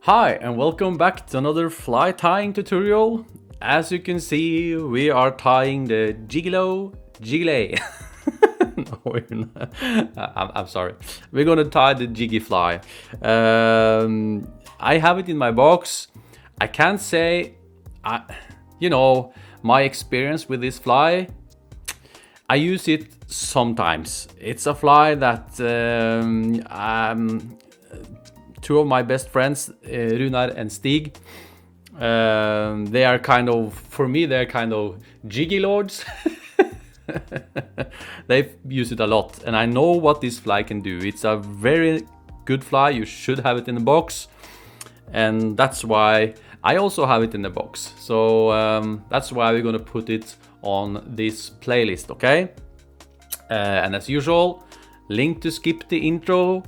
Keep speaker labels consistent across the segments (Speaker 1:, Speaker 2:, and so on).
Speaker 1: Hi and welcome back to another fly tying tutorial. As you can see, we are tying the Jiggly. No, we're not. I'm sorry. We're gonna tie the Jiggy Fly. I have it in my box. I can't say, my experience with this fly. I use it sometimes. It's a fly that two of my best friends, Runar and Stig, they are kind of, for me, they're kind of jiggy lords. They use it a lot, and I know what this fly can do. It's a very good fly. You should have it in the box, and that's why I also have it in the box. So that's why we're gonna put it on this playlist, okay? And as usual, link to skip the intro.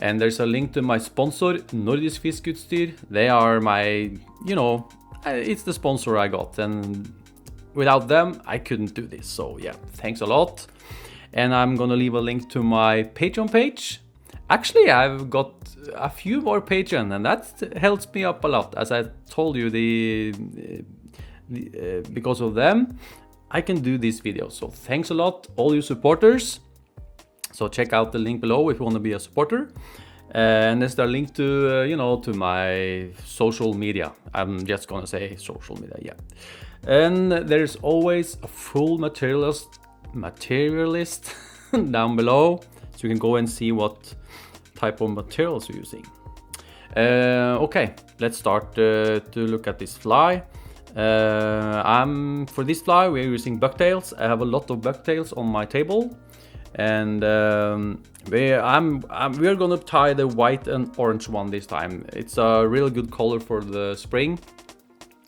Speaker 1: And there's a link to my sponsor, Nordisk Fiskeutstyr. They are my, it's the sponsor I got. And without them, I couldn't do this. So yeah, thanks a lot. And I'm gonna leave a link to my Patreon page. Actually, I've got a few more Patreon, and that helps me up a lot. As I told you, because of them, I can do these videos. So thanks a lot, all you supporters. So check out the link below if you want to be a supporter. And there's the link to, to my social media. I'm just gonna say social media, yeah. And there's always a full materialist down below, so you can go and see what type of materials you're using. Okay, let's start to look at this fly. For this fly, we're using bucktails. I have a lot of bucktails on my table. And we're gonna tie the white and orange one this time. It's a really good color for the spring.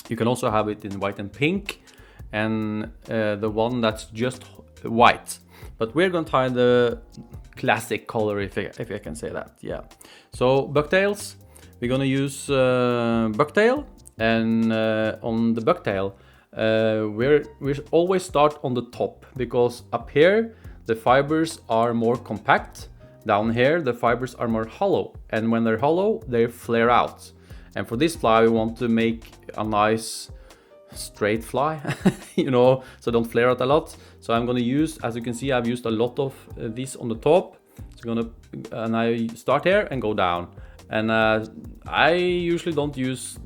Speaker 1: You can also have it in white and pink, and the one that's just white. But we're gonna tie the classic color, if I can say that. Yeah. So bucktails, we're gonna use bucktail, and on the bucktail, we always start on the top, because up here the fibers are more compact. Down here, the fibers are more hollow. And when they're hollow, they flare out. And for this fly, we want to make a nice straight fly, so don't flare out a lot. So I'm gonna use, as you can see, I've used a lot of this on the top. So I start here and go down. And I usually don't use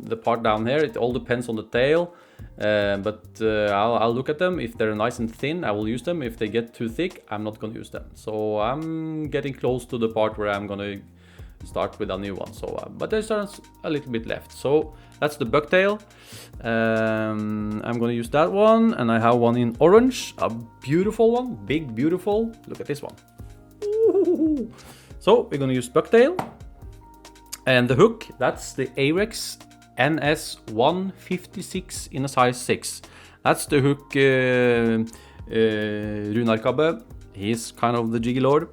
Speaker 1: the part down here. It all depends on the tail. But I'll look at them. If they're nice and thin, I will use them. If they get too thick, I'm not gonna use them. So I'm getting close to the part where I'm gonna start with a new one. So, but there's a little bit left. So that's the bucktail. I'm gonna use that one, and I have one in orange, a beautiful one, big, beautiful. Look at this one. Ooh. So we're gonna use bucktail, and the hook. That's the Ahrex NS156 in a size 6. That's the hook Runar Kabbe, he's kind of the jiggy lord.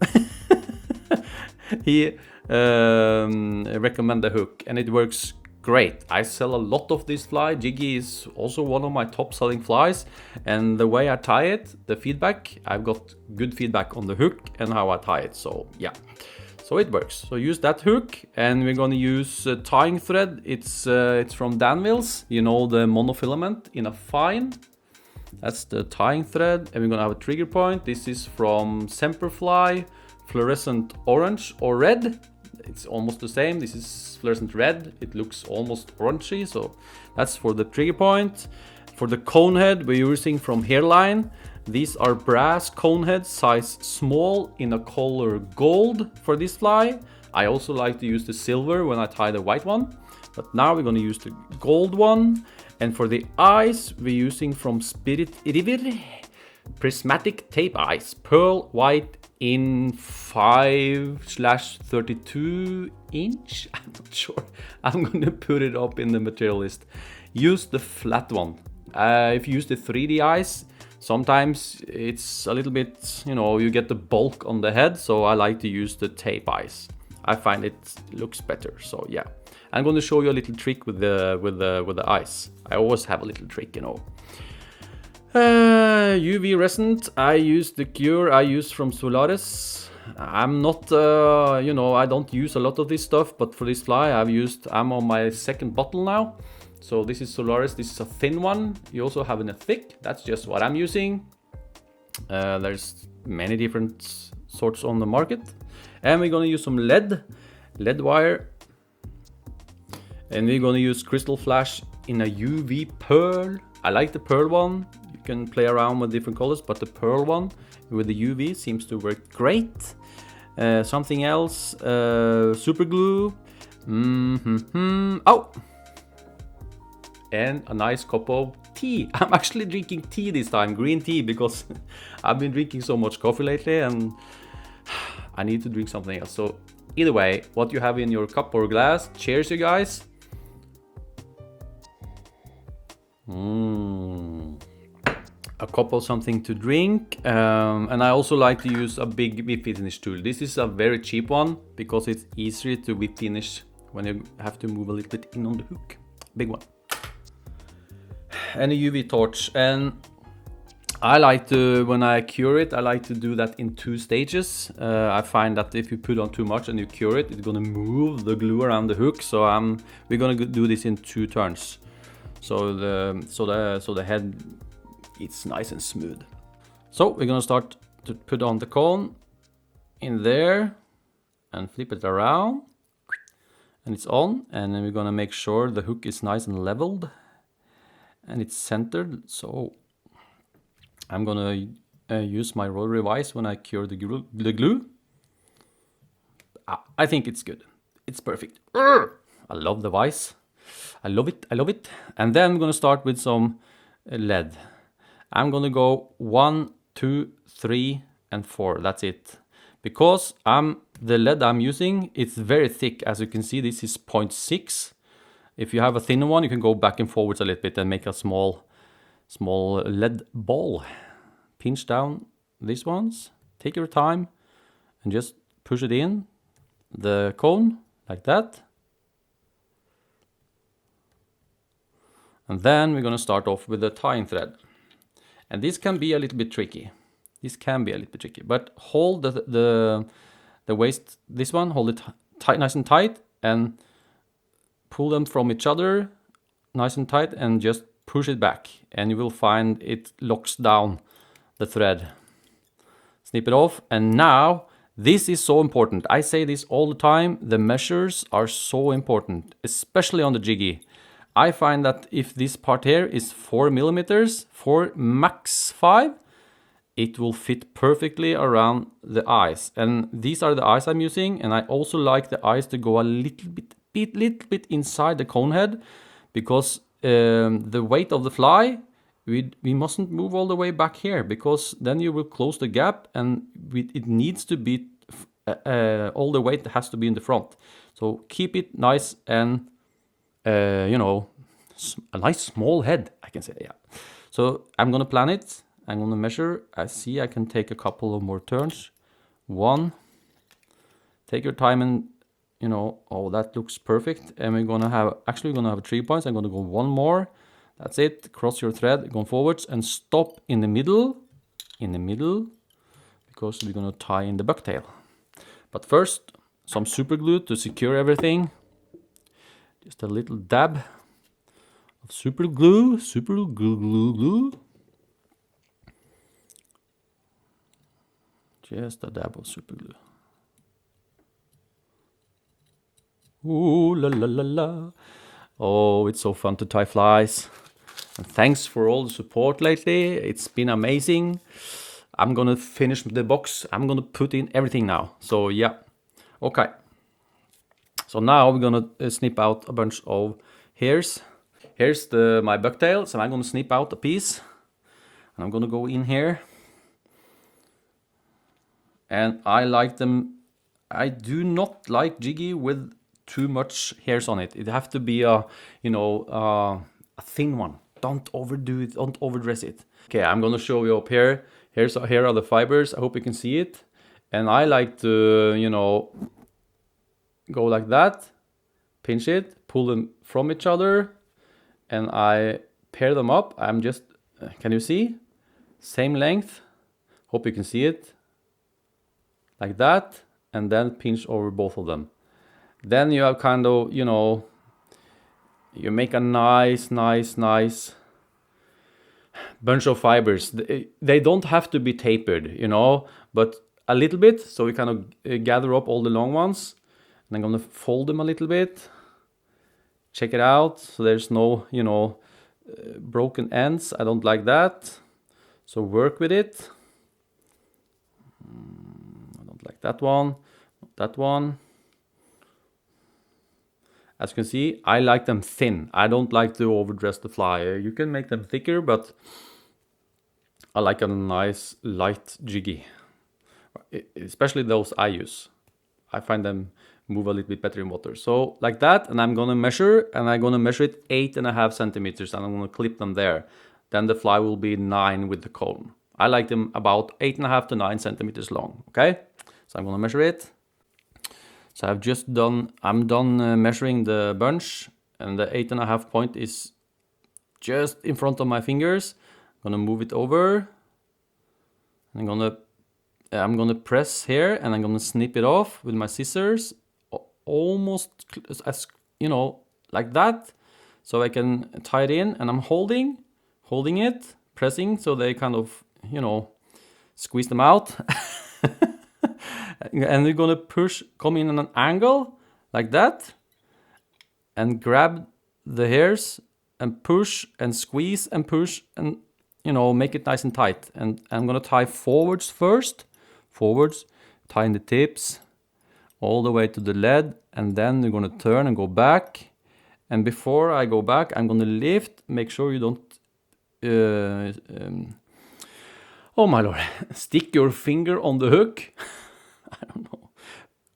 Speaker 1: He recommend the hook, and it works great. I sell a lot of this fly. Jiggy is also one of my top selling flies, and the way I tie it, the feedback, I've got good feedback on the hook and how I tie it. So yeah. So it works. So use that hook, and we're gonna use tying thread. It's from Danville's, the monofilament in a fine. That's the tying thread, and we're gonna have a trigger point. This is from Semperfli, fluorescent orange or red. It's almost the same. This is fluorescent red. It looks almost orangey, so that's for the trigger point. For the cone head, we're using from Hairline. These are brass cone heads, size small, in a color gold for this fly. I also like to use the silver when I tie the white one, but now we're gonna use the gold one. And for the eyes, we're using from River Prismatic tape eyes, pearl white in 5/32 inch. I'm not sure. I'm gonna put it up in the material list. Use the flat one. If you use the 3D eyes, sometimes it's a little bit, you get the bulk on the head, so I like to use the tape eyes. I find it looks better. So yeah, I'm going to show you a little trick with the eyes. I always have a little trick, UV resin. I use the cure I use from Solarez. I'm not, you know, I don't use a lot of this stuff, but for this fly I'm on my second bottle now. So this is Solarez, this is a thin one. You also have a thick, that's just what I'm using. There's many different sorts on the market. And we're gonna use some lead wire. And we're gonna use crystal flash in a UV pearl. I like the pearl one. You can play around with different colors, but the pearl one with the UV seems to work great. Something else, super glue. Oh! And a nice cup of tea. I'm actually drinking tea this time, green tea, because I've been drinking so much coffee lately and I need to drink something else. So either way, what you have in your cup or glass, cheers you guys. A cup of something to drink, and I also like to use a big whip finish tool. This is a very cheap one because it's easier to whip finish when you have to move a little bit in on the hook. Big one. And a UV torch, and I like to, when I cure it, I like to do that in 2 stages. I find that if you put on too much and you cure it, it's gonna move the glue around the hook. So we're gonna do this in 2 turns. So the head, it's nice and smooth. So we're gonna start to put on the cone in there and flip it around, and it's on. And then we're gonna make sure the hook is nice and leveled and it's centered. So I'm gonna use my rotary vise when I cure the glue. I think it's good. It's perfect. I love the vise. I love it. I love it. And then I'm gonna start with some lead. I'm gonna go 1, 2, 3, and 4. That's it. Because the lead I'm using, it's very thick. As you can see, this is 0.6. If you have a thinner one, you can go back and forwards a little bit and make a small lead ball. Pinch down these ones. Take your time and just push it in the cone like that. And then we're gonna start off with the tying thread. And this can be a little bit tricky. But hold the waist, this one, hold it tight, nice and tight, and pull them from each other nice and tight, and just push it back, and you will find it locks down the thread. Snip it off. And now this is so important. I say this all the time. The measures are so important, especially on the Jiggy. I find that if this part here is 4 millimeters, 4 max 5, it will fit perfectly around the eyes. And these are the eyes I'm using. And I also like the eyes to go a little bit inside the cone head, because the weight of the fly, we mustn't move all the way back here, because then you will close the gap, and it needs to be, all the weight has to be in the front. So keep it nice and, you know, a nice small head, I can say, yeah. So I'm gonna plan it. I'm gonna measure. I see I can take a couple of more turns. 1. Take your time and, you know, oh, that looks perfect. And we're gonna have 3 points. I'm gonna go 1 more. That's it. Cross your thread, go forwards, and stop in the middle, because we're gonna tie in the bucktail. But first, some super glue to secure everything. Just a little dab of super glue. Just a dab of super glue. Ooh la la la la. Oh, it's so fun to tie flies. And thanks for all the support lately. It's been amazing. I'm gonna finish the box. I'm gonna put in everything now. So yeah, okay. So now we're gonna snip out a bunch of hairs. Here's my bucktail. So I'm gonna snip out a piece, and I'm gonna go in here. And I like them. I do not like Jiggy with too much hairs on it. It have to be a, you know, a thin one. Don't overdo it. Don't overdress it. Okay, I'm gonna show you up here. Here are the fibers. I hope you can see it. And I like to, you know, go like that, pinch it, pull them from each other, and I pair them up. I'm just, can you see? Same length. Hope you can see it. like that, and then pinch over both of them. Then you have kind of, you know, you make a nice bunch of fibers. They don't have to be tapered, you know, but a little bit, so we kind of gather up all the long ones. And I'm gonna fold them a little bit. Check it out, so there's no, you know, broken ends. I don't like that, so work with it. I don't like that one, that one. As you can see, I like them thin. I don't like to overdress the fly. You can make them thicker, but I like a nice light jiggy. Especially those I use. I find them move a little bit better in water. So like that, and I'm gonna measure, and I'm gonna measure it 8.5 centimeters, and I'm gonna clip them there. Then the fly will be 9 with the cone. I like them about 8.5 to 9 centimeters long, okay? So I'm gonna measure it. So I'm done measuring the bunch, and the 8.5 point is just in front of my fingers. I'm gonna move it over. I'm gonna press here, and I'm gonna snip it off with my scissors, almost as, you know, like that, so I can tie it in, and I'm holding it, pressing, so they kind of, you know, squeeze them out. And we're gonna come in an angle like that, and grab the hairs and push and squeeze and push, and, you know, make it nice and tight. And I'm gonna tie forwards first, tie in the tips all the way to the lead, and then we're gonna turn and go back. And before I go back, I'm gonna lift, make sure you don't oh my lord, stick your finger on the hook. I don't know.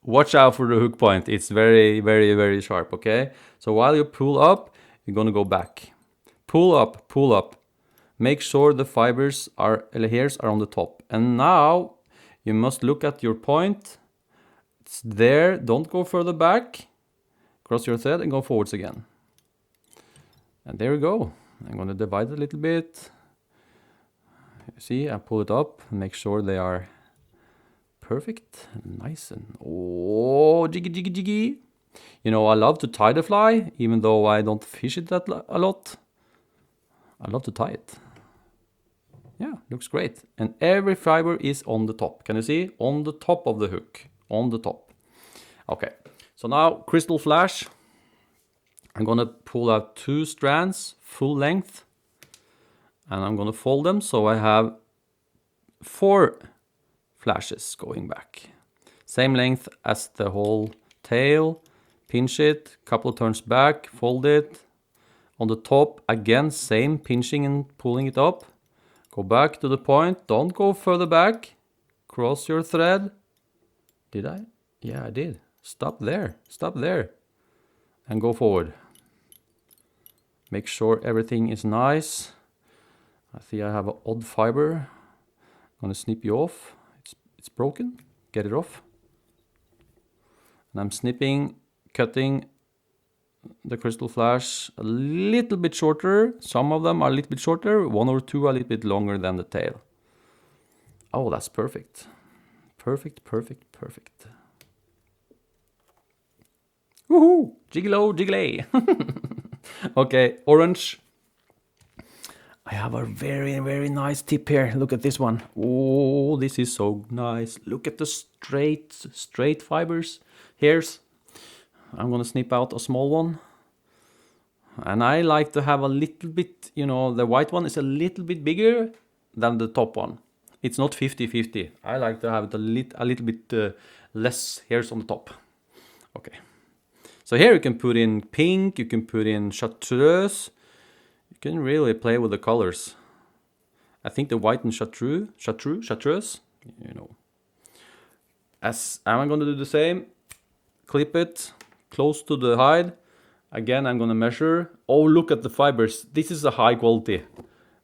Speaker 1: Watch out for the hook point. It's very sharp, okay? So while you pull up, you're gonna go back. Pull up. Make sure the hairs are on the top. And now you must look at your point. It's there. Don't go further back. Cross your thread and go forwards again. And there we go. I'm gonna divide it a little bit. You see, I pull it up and make sure they are perfect, nice, and oh, jiggy. You know, I love to tie the fly, even though I don't fish it a lot. I love to tie it. Yeah, looks great. And every fiber is on the top. Can you see? On the top of the hook. On the top. Okay, so now crystal flash. I'm gonna pull out 2 strands, full length. And I'm gonna fold them so I have 4 flashes going back. Same length as the whole tail. Pinch it, couple of turns back, fold it. On the top, again, same pinching and pulling it up. Go back to the point, don't go further back. Cross your thread. Did I? Yeah, I did. Stop there, and go forward. Make sure everything is nice. I see I have an odd fiber. I'm gonna snip you off. It's broken. Get it off. And I'm snipping, cutting the crystal flash a little bit shorter. Some of them are a little bit shorter. 1 or 2 are a little bit longer than the tail. Oh, that's perfect. Perfect. Woohoo! Jiggly. Okay, orange. I have a very nice tip here. Look at this one. Oh, this is so nice. Look at the straight fibers, hairs. I'm gonna snip out a small one. And I like to have a little bit, you know, the white one is a little bit bigger than the top one. It's not 50-50. I like to have it a little bit less hairs on the top. Okay. So here you can put in pink, you can put in chartreuse. You can really play with the colors. I think the white and chartreuse, you know. As I'm going to do the same, clip it close to the hide. Again, I'm going to measure. Oh, look at the fibers. This is a high quality.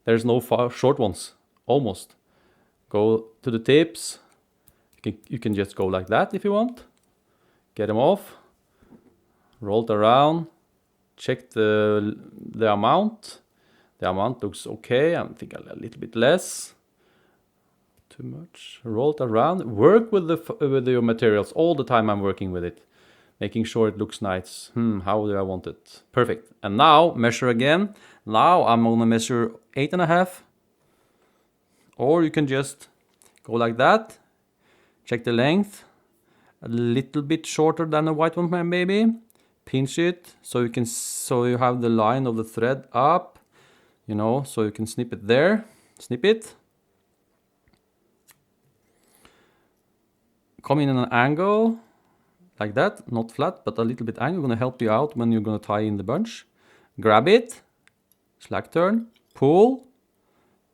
Speaker 1: There's no short ones, almost. Go to the tips. You can just go like that if you want. Get them off. Roll it around. Check the amount. The amount looks okay. I think a little bit less. too much. Roll it around. Work with your materials all the time. I'm working with it, making sure it looks nice. How do I want it? Perfect. And now measure again. Now I'm gonna measure 8.5. Or you can just go like that. Check the length. A little bit shorter than the white one, maybe. Pinch it so you have the line of the thread up, you know, so you can snip it there. Snip it. Come in an angle like that, not flat, but a little bit angle. Gonna help you out when you're gonna tie in the bunch. Grab it, slack turn, pull.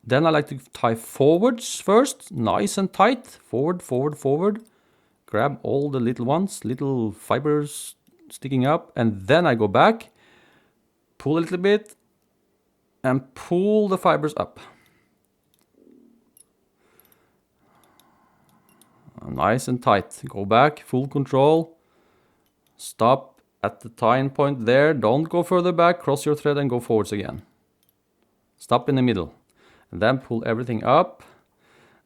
Speaker 1: Then I like to tie forwards first, nice and tight. Forward, forward, forward. Grab all the little ones, little fibers sticking up, and then I go back, pull a little bit, and pull the fibers up. Nice and tight. Go back, full control. Stop at the tying point there. Don't go further back. Cross your thread and go forwards again. Stop in the middle. And then pull everything up.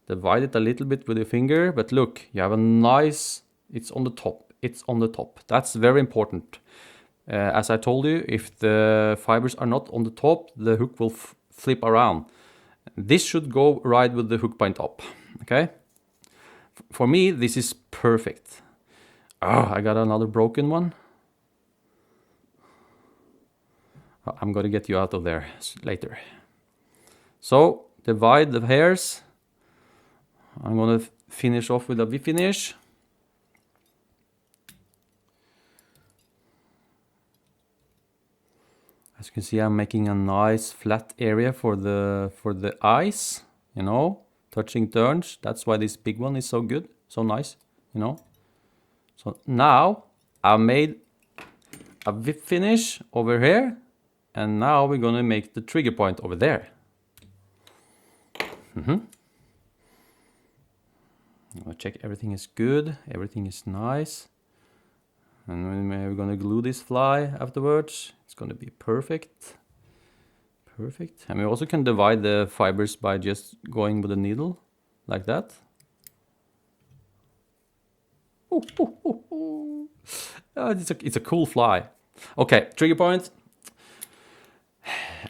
Speaker 1: Divide it a little bit with your finger. But look, you have a nice... It's on the top. It's on the top. That's very important. As I told you, if the fibers are not on the top, the hook will flip around. This should go right with the hook point up. Okay? For me, this is perfect. Oh, I got another broken one. Oh, I'm going to get you out of there later. So, divide the hairs. I'm going to finish off with a V-finish. As you can see, I'm making a nice flat area for the eyes, you know, touching turns. That's why this big one is so good, so nice, you know. So now I made a whip finish over here, and now we're gonna make the trigger point over there. I'll check everything is good, everything is nice. And we're gonna glue this fly afterwards. It's gonna be perfect. Perfect. And we also can divide the fibers by just going with a needle, like that. Oh, it's a cool fly. Okay, trigger point.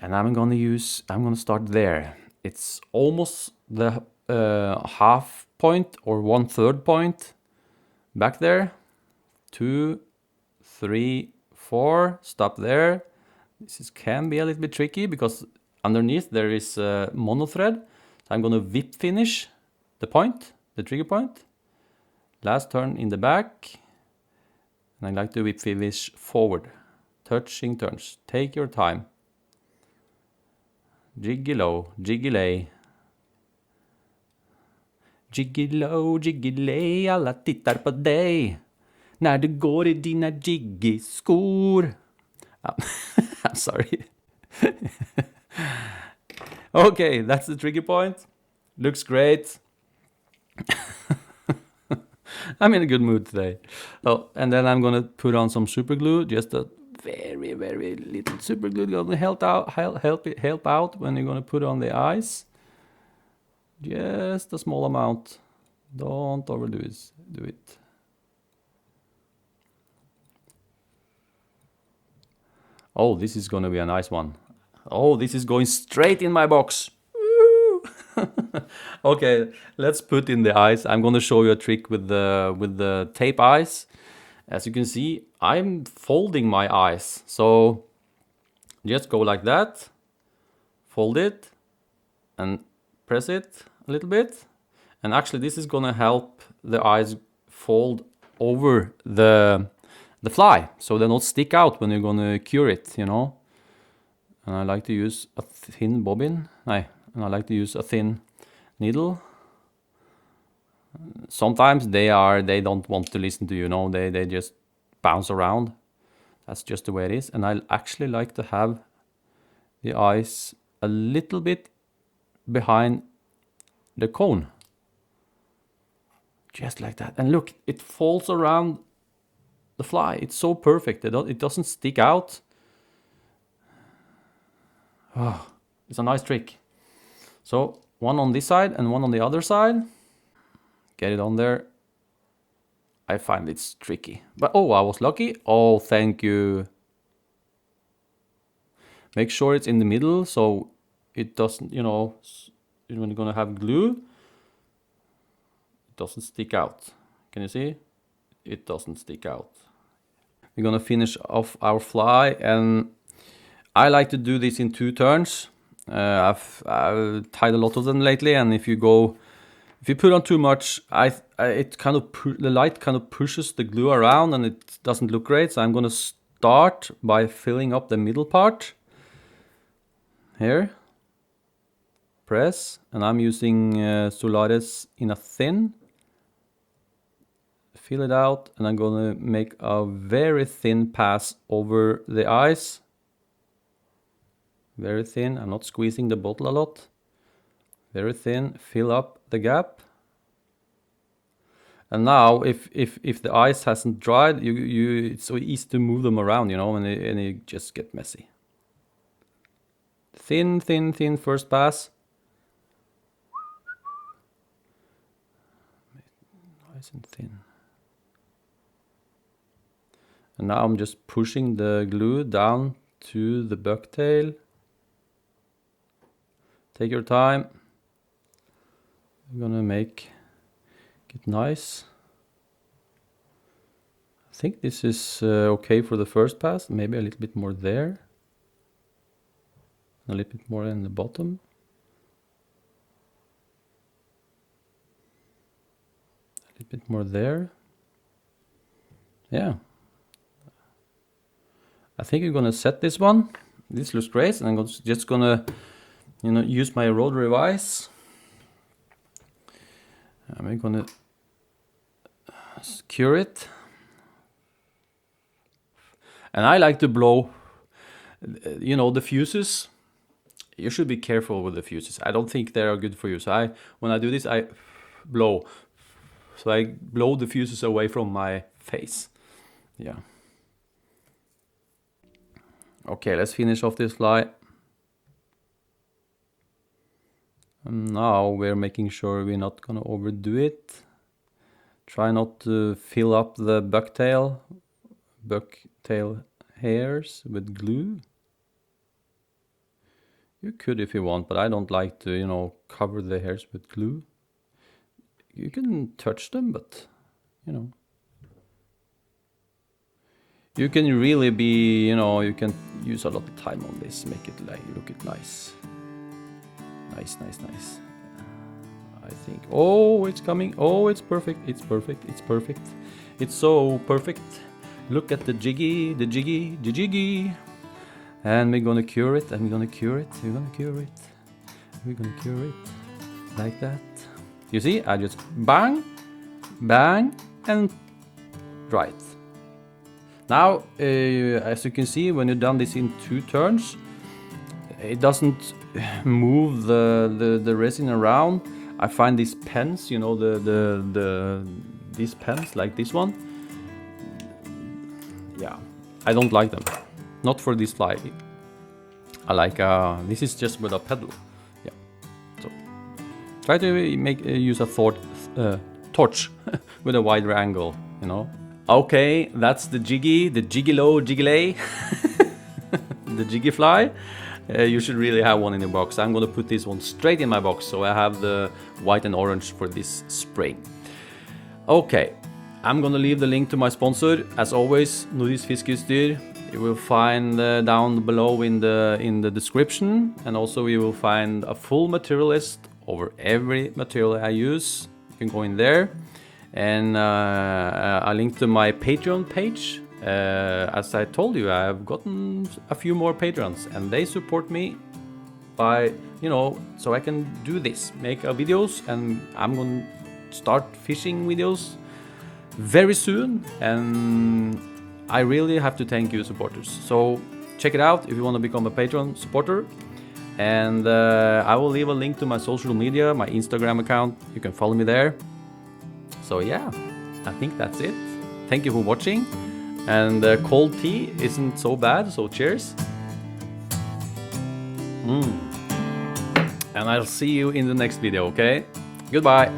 Speaker 1: And I'm gonna start there. It's almost the half point or 1/3 point back there. 2, 3, 4, stop there. This can be a little bit tricky because underneath there is a mono thread. So I'm gonna whip finish the point, the trigger point. Last turn in the back. And I like to whip finish forward. Touching turns. Take your time. Jiggy low, jiggy lay. Jiggy low, jiggy lay, alla tittar på dig. När du går i dina jiggy-skor. I'm sorry. Okay, that's the trigger point. Looks great. I'm in a good mood today. Oh, and then I'm gonna put on some super glue, just a very, very little super glue. Gonna help out when you're gonna put on the eyes. Just a small amount. Don't overdo it. Do it. Oh, this is gonna be a nice one. Oh, this is going straight in my box. Okay, let's put in the eyes. I'm gonna show you a trick with the tape eyes. As you can see, I'm folding my eyes. So just go like that, fold it, and press it a little bit. And actually, this is gonna help the eyes fold over the fly, so they don't stick out when you're gonna cure it, you know. And I like to use a thin bobbin. And I like to use a thin needle. Sometimes they don't want to listen to you, know. They just bounce around. That's just the way it is. And I actually like to have the eyes a little bit behind the cone. Just like that. And look, it falls around the fly. It's so perfect. It doesn't stick out. Oh, it's a nice trick. So one on this side and one on the other side. Get it on there. I find it's tricky. But oh, I was lucky. Oh, thank you. Make sure it's in the middle so it doesn't, you know, when you're gonna have glue, it doesn't stick out. Can you see? It doesn't stick out. We're gonna finish off our fly, and I like to do this in 2 turns. I've tied a lot of them lately, and if you put on too much, the light kind of pushes the glue around and it doesn't look great. So I'm gonna start by filling up the middle part. Here, press, and I'm using Solarez in a thin. Fill it out, and I'm gonna make a very thin pass over the eyes. Very thin. I'm not squeezing the bottle a lot. Very thin. Fill up the gap. And now, if the ice hasn't dried, it's so easy to move them around, you know, and they just get messy. Thin, thin, thin first pass. Nice and thin. And now I'm just pushing the glue down to the bucktail. Take your time. I'm gonna make it nice. I think this is okay for the first pass. Maybe a little bit more there. A little bit more in the bottom. A little bit more there. Yeah. I think I'm gonna set this one. This looks great, and I'm just gonna, you know, use my rotary vise. I'm gonna cure it. And I like to blow, you know, the fuses. You should be careful with the fuses. I don't think they are good for you. So when I do this, I blow. So I blow the fuses away from my face. Yeah. Okay, let's finish off this fly. And now we're making sure we're not gonna overdo it. Try not to fill up the bucktail hairs with glue. You could if you want, but I don't like to, you know, cover the hairs with glue. You can touch them, but, you know. You can really be, you know, you can use a lot of time on this, make it like, look it nice. Nice, nice, nice. I think, oh, it's coming. Oh, it's perfect. It's perfect. It's perfect. It's so perfect. Look at the jiggy, the jiggy, the jiggy. And we're gonna cure it, and we're gonna cure it, we're gonna cure it. We're gonna cure it like that. You see, I just bang, bang, and dry it. Now, as you can see, when you've done this in 2 turns, it doesn't move the resin around. I find these pens, you know, these pens like this one. Yeah, I don't like them. Not for this fly. I like this is just with a pedal. Yeah. So try to use a torch with a wider angle, you know. Okay, that's the jiggy, the jiggylay, the Jiggy Fly. You should really have one in your box. I'm gonna put this one straight in my box, so I have the white and orange for this spring. Okay, I'm gonna leave the link to my sponsor, as always, Nordisk Fiskeutstyr. You will find down below in the description, and also you will find a full material list over every material I use. You can go in there, and a link to my Patreon page. As I told you, I have gotten a few more patrons, and they support me by, you know, so I can do this, make videos, and I'm gonna start fishing videos very soon, and I really have to thank you supporters. So check it out if you want to become a Patreon supporter, and I will leave a link to my social media, my Instagram account. You can follow me there. So yeah, I think that's it. Thank you for watching, and cold tea isn't so bad, so cheers. And I'll see you in the next video, okay? Goodbye.